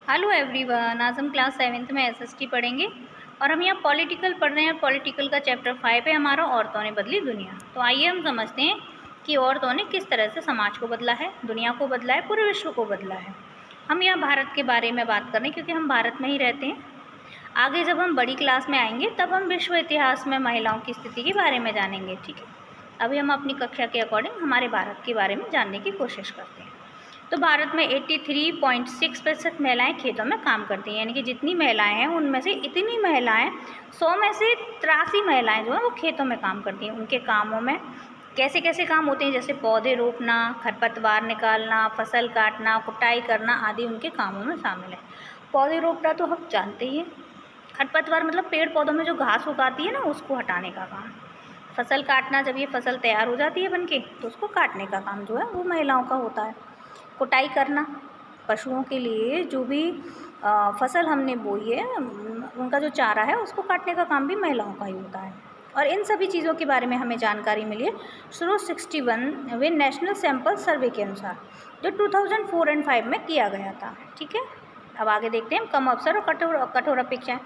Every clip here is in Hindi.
हेलो एवरीवन, आज हम क्लास 7th में एसएसटी पढ़ेंगे और हम यहाँ पॉलिटिकल पढ़ रहे हैं। पॉलिटिकल का चैप्टर 5 है हमारा, औरतों ने बदली दुनिया। तो आइए हम समझते हैं कि औरतों ने किस तरह से समाज को बदला है, दुनिया को बदला है, पूरे विश्व को बदला है। हम यहाँ भारत के बारे में बात कर रहे हैं क्योंकि हम भारत में ही रहते हैं। आगे जब हम बड़ी क्लास में आएंगे तब हम विश्व इतिहास में महिलाओं की स्थिति के बारे में जानेंगे, ठीक है। अभी हम अपनी कक्षा के अकॉर्डिंग हमारे भारत के बारे में जानने की कोशिश करते हैं। तो भारत में 83.6% महिलाएं खेतों में काम करती हैं, यानी कि जितनी महिलाएं हैं उनमें से इतनी महिलाएं 100 में से 83 महिलाएं जो हैं वो खेतों में काम करती हैं। उनके कामों में कैसे कैसे काम होते हैं, जैसे पौधे रोपना, खरपतवार निकालना, फसल काटना, कुटाई करना आदि उनके कामों में शामिल है। पौधे रोपना तो हम जानते ही हैं। खरपतवार मतलब पेड़ पौधों में जो घास उगाती है ना, उसको हटाने का काम। फसल काटना, जब ये फसल तैयार हो जाती है बनके तो उसको काटने का काम जो है वो महिलाओं का होता है। कुटाई करना, पशुओं के लिए जो भी फसल हमने बोई है उनका जो चारा है उसको काटने का काम भी महिलाओं का ही होता है। और इन सभी चीज़ों के बारे में हमें जानकारी मिली है शुरू 61वें नेशनल सैंपल सर्वे के अनुसार, जो 2004 और 5 में किया गया था, ठीक है। अब आगे देखते हैं। कम अवसर और कठोर अपेक्षाएं।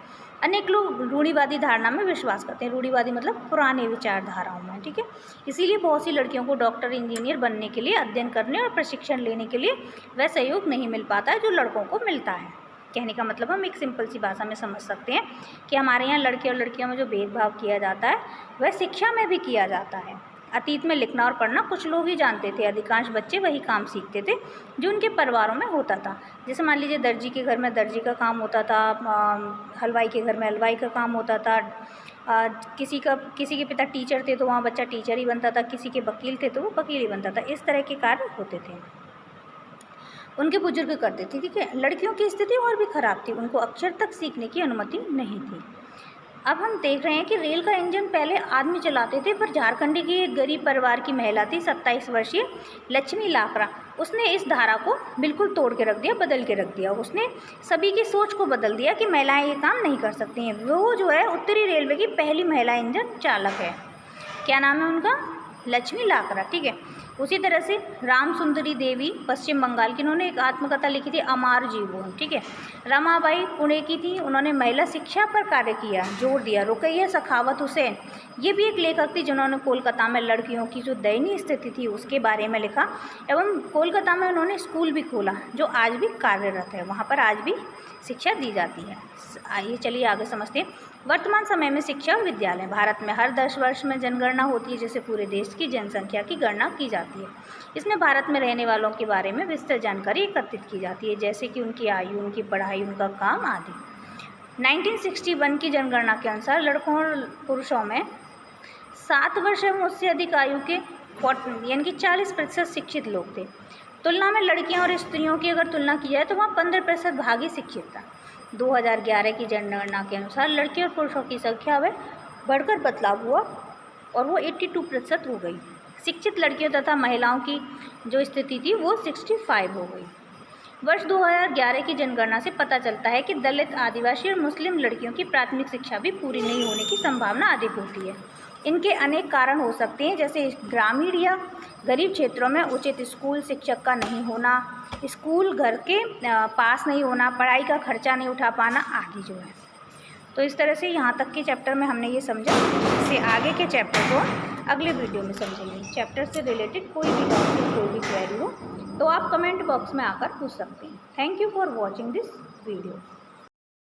अनेक लोग रूढ़िवादी धारणा में विश्वास करते हैं। रूढ़िवादी मतलब पुराने विचारधाराओं में, ठीक है। इसीलिए बहुत सी लड़कियों को डॉक्टर, इंजीनियर बनने के लिए, अध्ययन करने और प्रशिक्षण लेने के लिए वह सहयोग नहीं मिल पाता है जो लड़कों को मिलता है। कहने का मतलब हम एक सिंपल सी भाषा में समझ सकते हैं कि हमारे यहाँ लड़के और लड़कियों में जो भेदभाव किया जाता है वह शिक्षा में भी किया जाता है। अतीत में लिखना और पढ़ना कुछ लोग ही जानते थे, अधिकांश बच्चे वही काम सीखते थे जो उनके परिवारों में होता था। जैसे मान लीजिए दर्जी के घर में दर्जी का काम होता था, हलवाई के घर में हलवाई का काम होता था, किसी के पिता टीचर थे तो वहाँ बच्चा टीचर ही बनता था, किसी के वकील थे तो वो वकील ही बनता था। इस तरह के कार्य होते थे, उनके बुजुर्ग करते थे, ठीक है। लड़कियों की स्थिति और भी खराब थी, उनको अक्षर तक सीखने की अनुमति नहीं थी। अब हम देख रहे हैं कि रेल का इंजन पहले आदमी चलाते थे, पर झारखंड की एक गरीब परिवार की महिला थी, 27 वर्षीय लक्ष्मी लाकड़ा। उसने इस धारा को बिल्कुल तोड़ के रख दिया, बदल के रख दिया। उसने सभी की सोच को बदल दिया कि महिलाएं ये काम नहीं कर सकती हैं। वो जो है उत्तरी रेलवे की पहली महिला इंजन चालक है। क्या नाम है उनका? लक्ष्मी लाकड़ा, ठीक है। उसी तरह से राम सुंदरी देवी पश्चिम बंगाल की, उन्होंने एक आत्मकथा लिखी थी अमार जीवन, ठीक है। रमाबाई पुणे की थी, उन्होंने महिला शिक्षा पर कार्य किया, जोर दिया। रुकैया सखावत हुसैन, ये भी एक लेखक थी जिन्होंने कोलकाता में लड़कियों की जो दयनीय स्थिति थी उसके बारे में लिखा, एवं कोलकाता में उन्होंने स्कूल भी खोला जो आज भी कार्यरत है, वहाँ पर आज भी शिक्षा दी जाती है। आइए चलिए आगे समझते हैं। वर्तमान समय में शिक्षा और विद्यालय। भारत में हर 10 वर्ष में जनगणना होती है, जिससे पूरे देश की जनसंख्या की गणना की जाती है। इसमें भारत में रहने वालों के बारे में विस्तृत जानकारी एकत्रित की जाती है, जैसे कि उनकी आयु, उनकी पढ़ाई, उनका काम आदि। 1961 की जनगणना के अनुसार लड़कों और पुरुषों में 7 वर्ष एवं उससे अधिक आयु के यानी कि 40% शिक्षित लोग थे। तुलना में लड़कियों और स्त्रियों की अगर तुलना की जाए तो वहाँ 15% भाग ही शिक्षित था। 2011 की जनगणना के अनुसार लड़कियों और पुरुषों की संख्या में बढ़कर बदलाव हुआ और वो 82% हो गई। शिक्षित लड़कियों तथा महिलाओं की जो स्थिति थी वो 65 हो गई। वर्ष 2011 की जनगणना से पता चलता है कि दलित, आदिवासी और मुस्लिम लड़कियों की प्राथमिक शिक्षा भी पूरी नहीं होने की संभावना अधिक होती है। इनके अनेक कारण हो सकते हैं, जैसे ग्रामीण या गरीब क्षेत्रों में उचित स्कूल शिक्षक का नहीं होना, स्कूल घर के पास नहीं होना, पढ़ाई का खर्चा नहीं उठा पाना आदि जो है। तो इस तरह से यहाँ तक के चैप्टर में हमने ये समझा। इससे आगे के चैप्टर को अगले वीडियो में समझेंगे। चैप्टर से रिलेटेड कोई भी डाउट, कोई भी क्वेरी हो तो आप कमेंट बॉक्स में आकर पूछ सकते हैं। Thank you for watching this video.